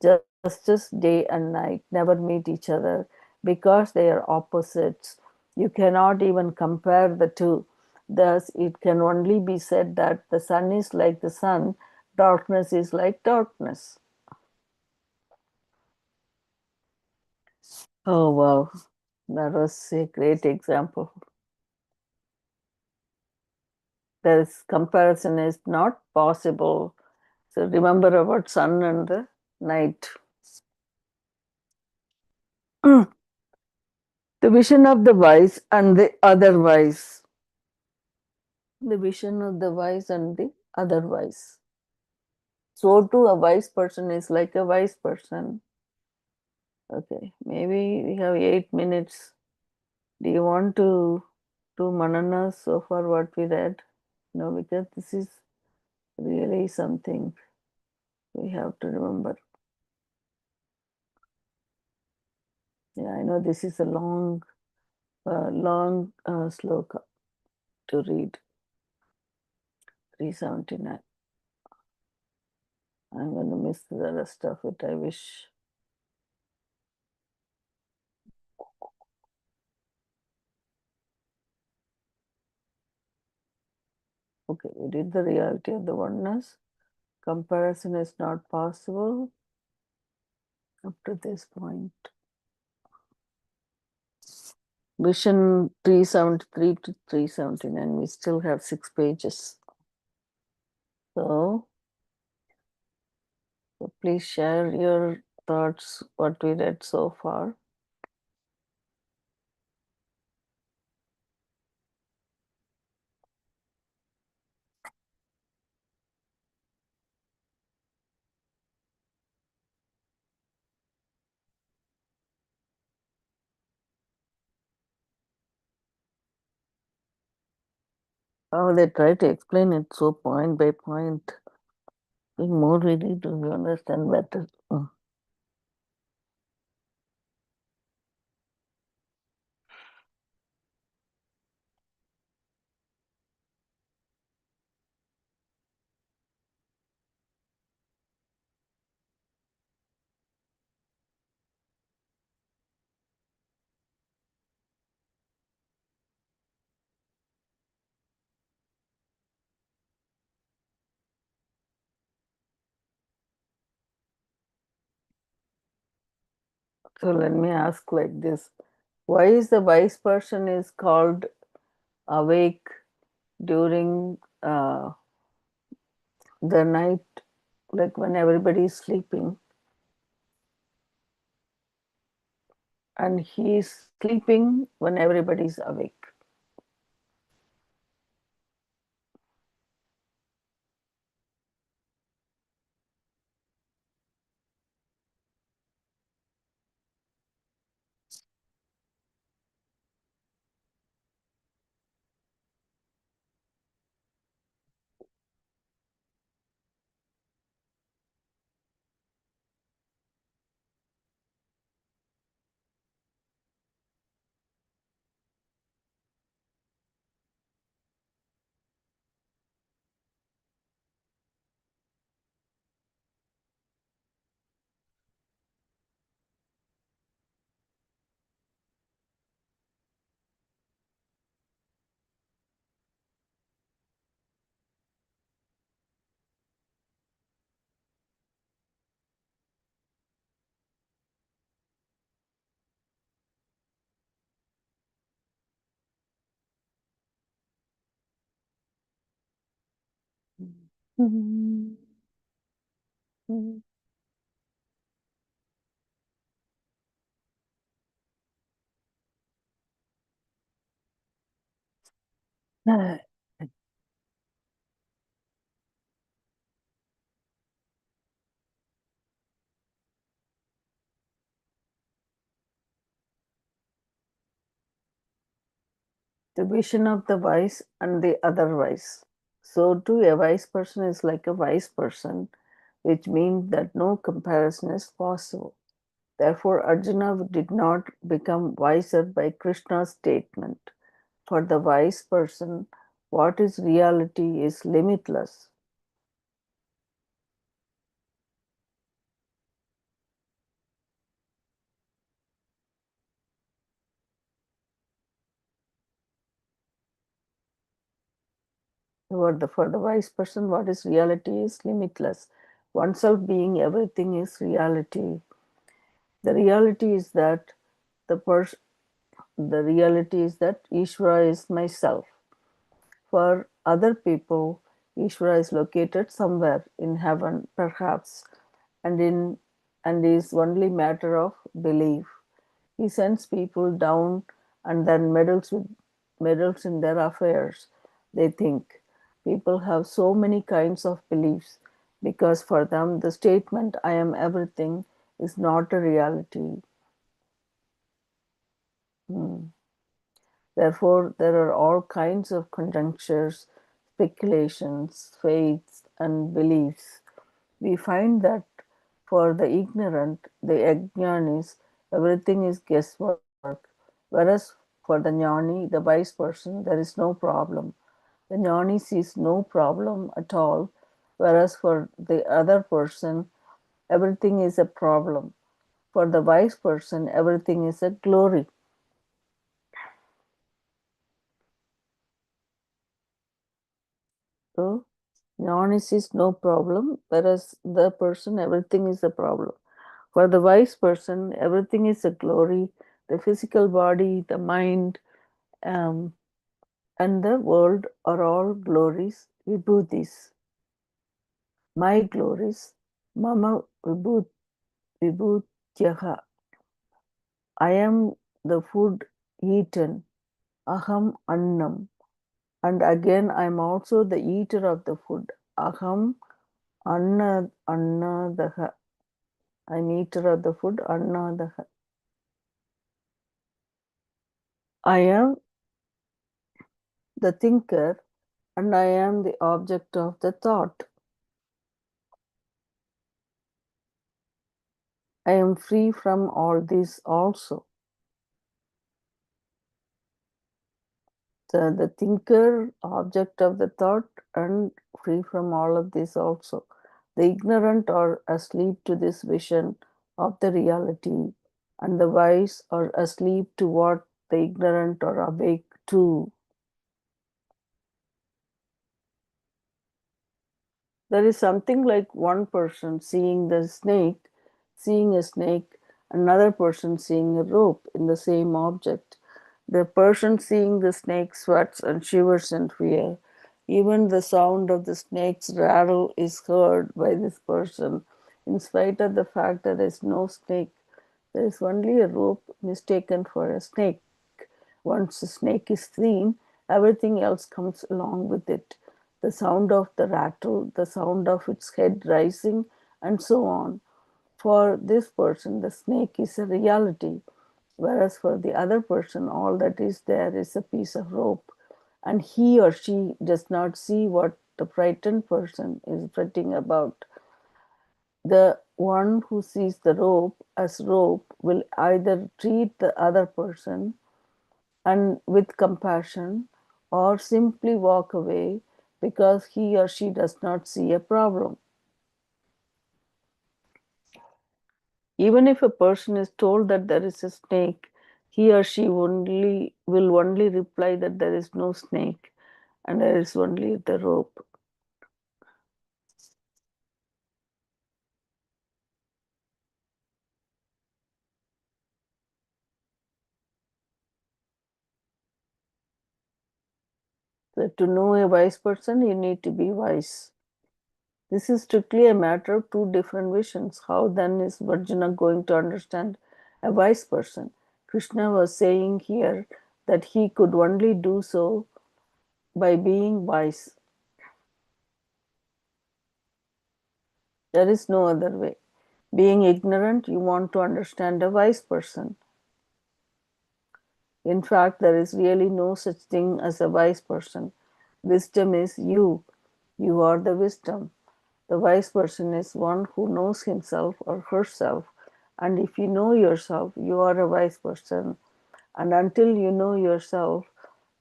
Just as day and night never meet each other because they are opposites. You cannot even compare the two. Thus, it can only be said that the sun is like the sun, darkness is like darkness. Oh, wow. That was a great example. This comparison is not possible. So remember about sun and the night. The vision of the wise and the otherwise. The vision of the wise and the otherwise. So too, a wise person is like a wise person. Okay, maybe we have 8 minutes. Do you want to do Manana so far what we read? No, because this is really something we have to remember. Yeah, I know this is a long sloka to read. 379. I'm going to miss the rest of it, I wish. Okay, we did the reality of the oneness. Comparison is not possible up to this point. Vision 373 to 379, we still have 6 pages. So, please share your thoughts, what we read so far. Oh, they try to explain it so point by point. The more we read, we understand better. So let me ask like this. Why is the wise person is called awake during the night, like when everybody is sleeping, and he is sleeping when everybody is awake? Mm. The vision of the wise and the other wise. So, too, a wise person is like a wise person, which means that no comparison is possible. Therefore, Arjuna did not become wiser by Krishna's statement. For the wise person, what is reality is limitless. For the wise person, what is reality is limitless. Oneself being everything is reality. The reality is that the person the reality is that Ishvara is myself. For other people, Ishvara is located somewhere in heaven, perhaps, and in and is only matter of belief. He sends people down and then meddles in their affairs. They think people have so many kinds of beliefs because for them the statement "I am everything" is not a reality. Hmm. Therefore, there are all kinds of conjectures, speculations, faiths, and beliefs. We find that for the ignorant, the ajnanis, everything is guesswork, whereas for the jnani, the wise person, there is no problem. The jnani sees no problem at all, whereas for the other person, everything is a problem. For the wise person, everything is a glory. So, jnani sees no problem, whereas the person, everything is a problem. For the wise person, everything is a glory. The physical body, the mind, um, and the world are all glories, vibhutis. My glories, mama vibhutyaha. I am the food eaten, aham annam. And again, I am also the eater of the food, aham annadaha. I am eater of the food, annadaha. I am the thinker and I am the object of the thought. I am free from all this also. The thinker, object of the thought, and free from all of this also. The ignorant are asleep to this vision of the reality, and the wise are asleep to what the ignorant are awake to. There is something like one person seeing a snake, another person seeing a rope in the same object. The person seeing the snake sweats and shivers in fear. Even the sound of the snake's rattle is heard by this person, in spite of the fact that there is no snake. There is only a rope mistaken for a snake. Once the snake is seen, everything else comes along with it. The sound of the rattle, the sound of its head rising, and so on. For this person, the snake is a reality, whereas for the other person, all that is there is a piece of rope, and he or she does not see what the frightened person is fretting about. The one who sees the rope as rope will either treat the other person and with compassion or simply walk away because he or she does not see a problem. Even if a person is told that there is a snake, he or she only reply that there is no snake and there is only the rope. So to know a wise person, you need to be wise. This is strictly a matter of two different visions. How then is Arjuna going to understand a wise person? Krishna was saying here that he could only do so by being wise. There is no other way. Being ignorant, you want to understand a wise person. In fact, there is really no such thing as a wise person. Wisdom is you. You are the wisdom. The wise person is one who knows himself or herself. And if you know yourself, you are a wise person. And until you know yourself,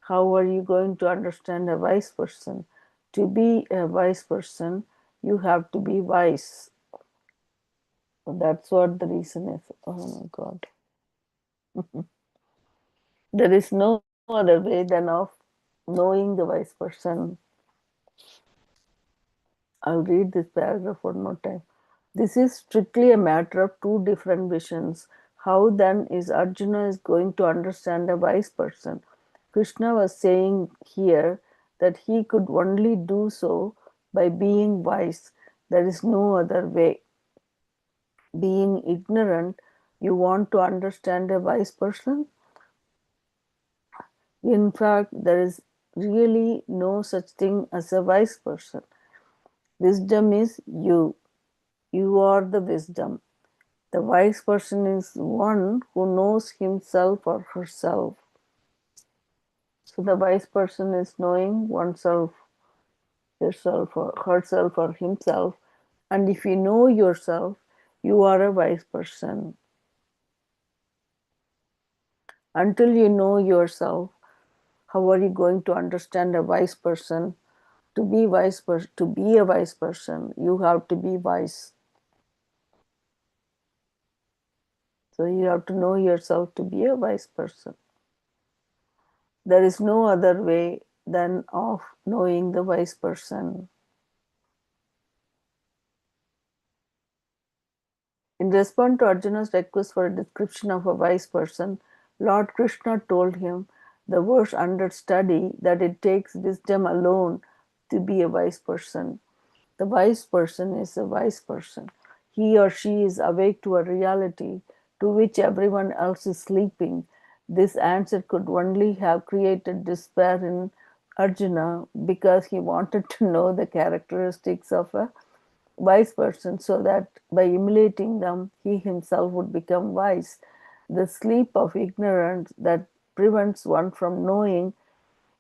how are you going to understand a wise person? To be a wise person, you have to be wise. So that's what the reason is. Oh my God. There is no other way than of knowing the wise person. I'll read this paragraph one more time. This is strictly a matter of two different visions. How then is Arjuna is going to understand a wise person? Krishna was saying here that he could only do so by being wise. There is no other way. Being ignorant, you want to understand a wise person? In fact, there is really no such thing as a wise person. Wisdom is you. You are the wisdom. The wise person is one who knows himself or herself. So the wise person is knowing oneself, herself or herself or himself. And if you know yourself, you are a wise person. Until you know yourself, how are you going to understand a wise person? To be a wise person, you have to be wise. So you have to know yourself to be a wise person. There is no other way than of knowing the wise person. In response to Arjuna's request for a description of a wise person, Lord Krishna told him the verse under study that it takes wisdom alone to be a wise person. The wise person is a wise person. He or she is awake to a reality to which everyone else is sleeping. This answer could only have created despair in Arjuna because he wanted to know the characteristics of a wise person so that by emulating them, he himself would become wise. The sleep of ignorance that prevents one from knowing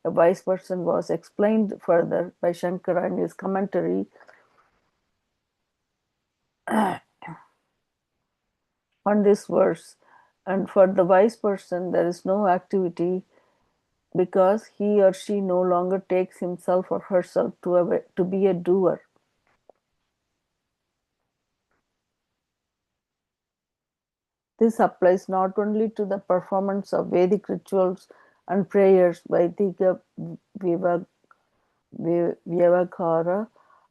a wise person was explained further by Shankara in his commentary on this verse. And for the wise person, there is no activity because he or she no longer takes himself or herself to be a doer. This applies not only to the performance of Vedic rituals and prayers, Vaidika Vyavakara,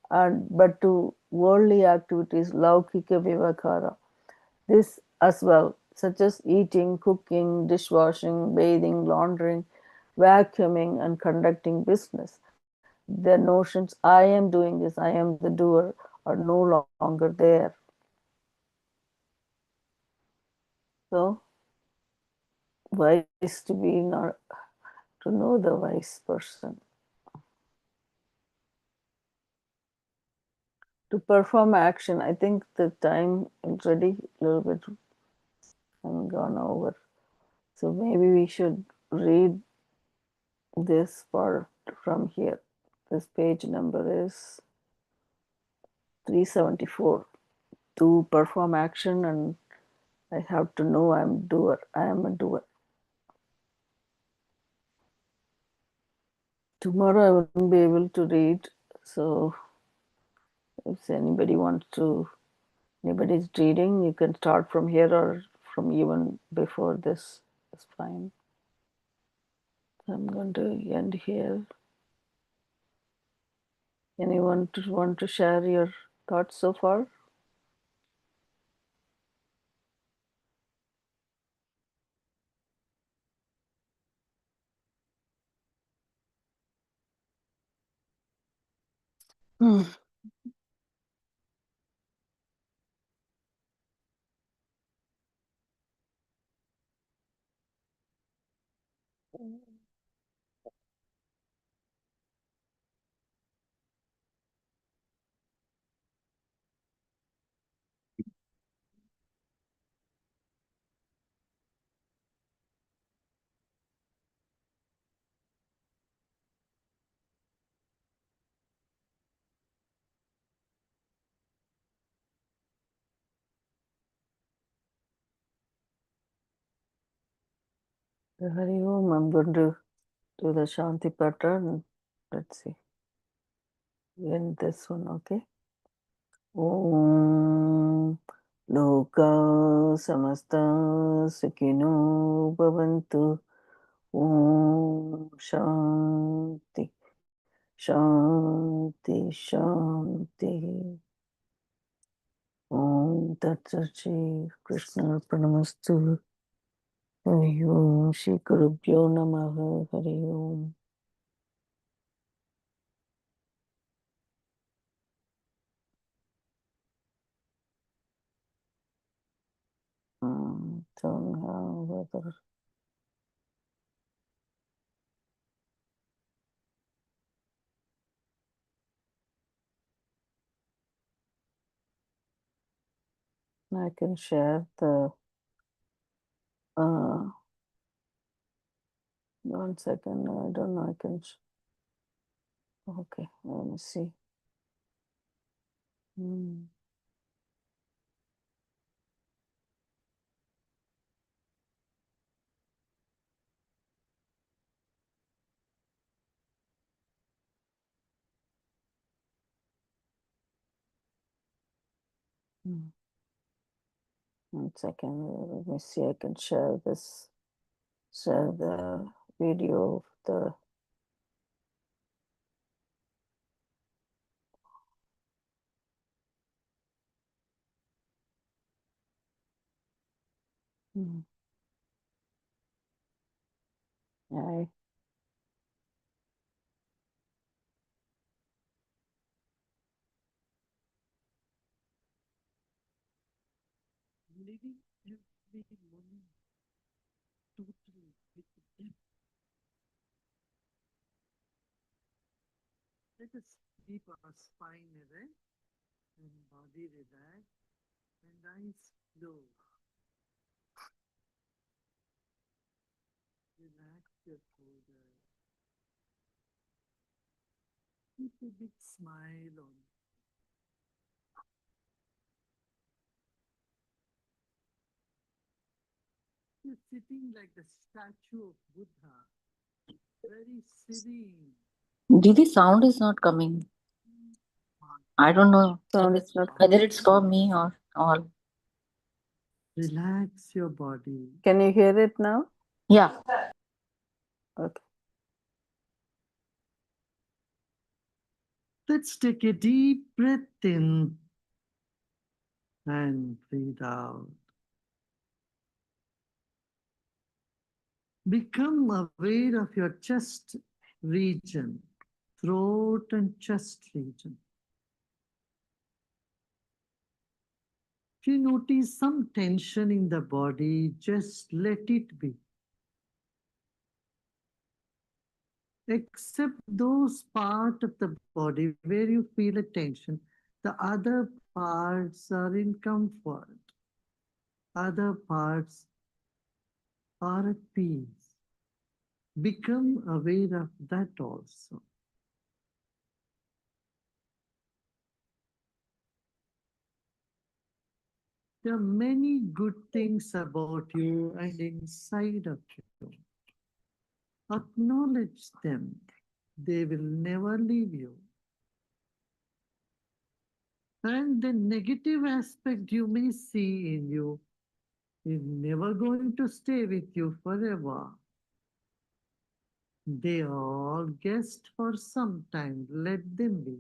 but to worldly activities, Laukika Vyavakara. This as well, such as eating, cooking, dishwashing, bathing, laundering, vacuuming, and conducting business. The notions, I am doing this, I am the doer, are no longer there. So, wise to be not to know the wise person. To perform action, I think the time already a little bit gone over. So maybe we should read this part from here. This page number is 374. To perform action, and I have to know I'm doer. I am a doer. Tomorrow I wouldn't be able to read, so if anybody's reading, you can start from here or from even before this. It's fine. I'm going to end here. Anyone want to share your thoughts so far? Hmm. Hari Om. I'm going to do the Shanti pattern. Let's see. In this one, okay. Om Loka Samasta Sukhino Bhavantu. Om Shanti Shanti Shanti. Om Tat Sat Shri Krishna Arpanamastu. Hari Om Shri Gurubhyo Namaha. Hari Om. Somehow, whether I can share the 1 second. I don't know. I can. Okay, let me see. Hmm. Hmm. 1 second. Let me see. I can share this. Share the video of the. Hmm. I. Living every moment totally with depth. Let us keep our spine erect and body relaxed and eyes closed. Relax your shoulders. Keep a big smile on. You're sitting like the statue of Buddha, very serene. Divi, sound is not coming. I don't know Sound is not. whether it's for me or all. Relax your body. Can you hear it now? Yeah. Okay. Let's take a deep breath in and breathe out. Become aware of your chest region, throat and chest region. If you notice some tension in the body, just let it be. Except those parts of the body where you feel a tension, the other parts are in comfort. Other parts are at peace. Become aware of that also. There are many good things about you and inside of you. Acknowledge them. They will never leave you. And the negative aspect you may see in you is never going to stay with you forever. They are all guests for some time. Let them be.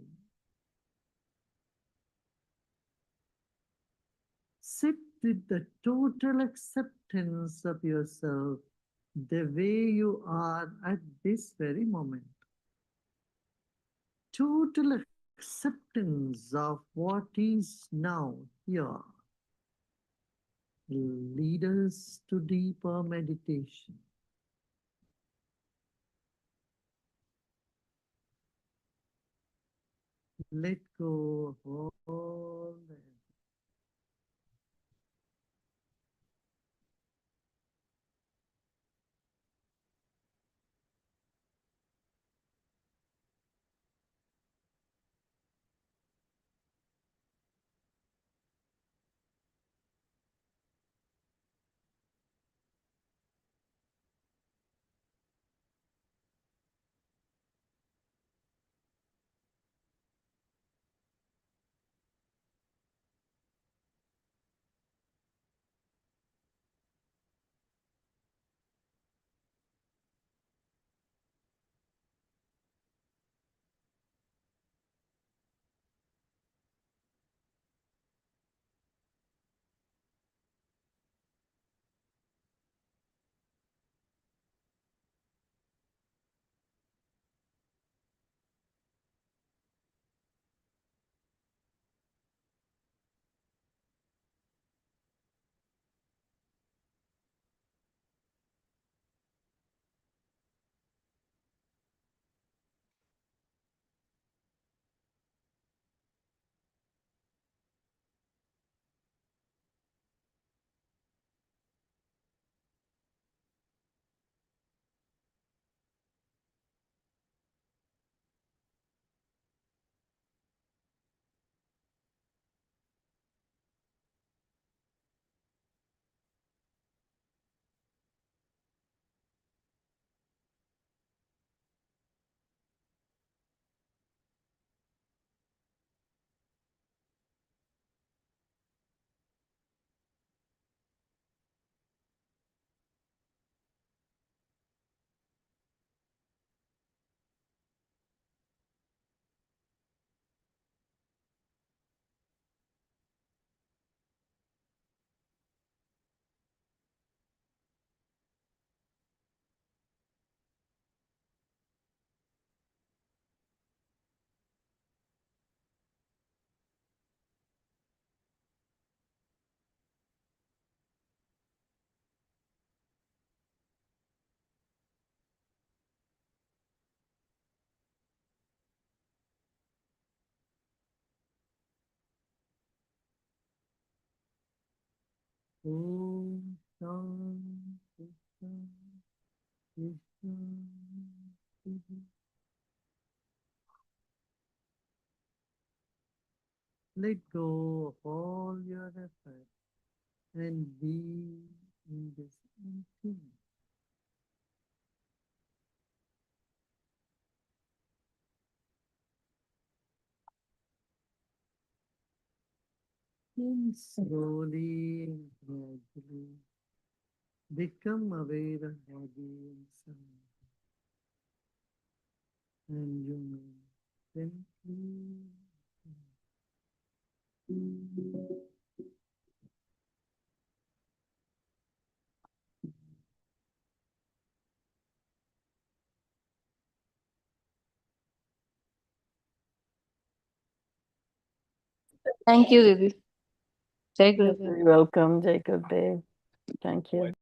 Sit with the total acceptance of yourself the way you are at this very moment. Total acceptance of what is now here. Lead us to deeper meditation. Let go of all the Om Shanti Shanti Shanti. Let go of all your effort and be in this emptiness. And slowly and gradually become aware of body and sound, and you may gently Thank you, Didi. Jai You're Gurudev. very welcome, Jacob Dev. Thank you.